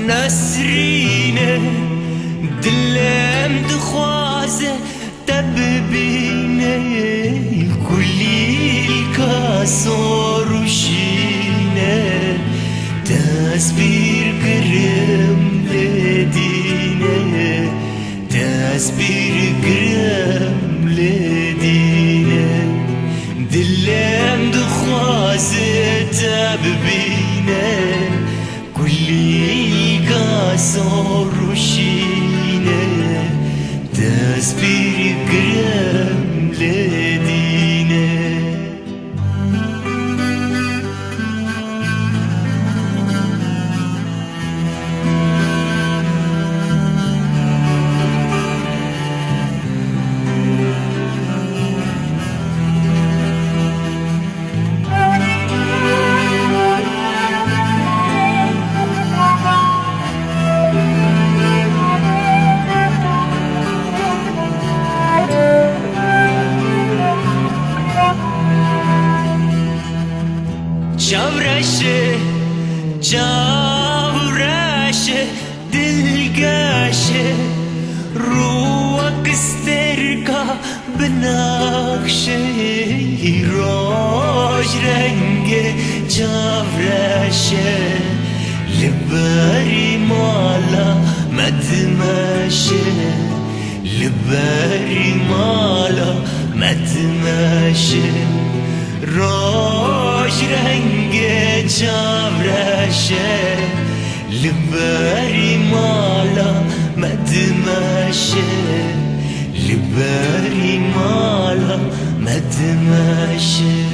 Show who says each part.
Speaker 1: نسرینه دلم دخوازه تببینه کلی کاسو روشینه تصبیر گرم لدینه تصبیر گرم لدینه دلم دخوازه تببینه کلی کاسو روشینه تصبیر گرم لدینه جاورشه دلگشه روك استركا بناقشه روج رنگ جاورشه لباري مالا مدمشه لباري مالا مدمشه روج رنگ جاورشه لباري مالا مدمشه لباري مالا مدمشه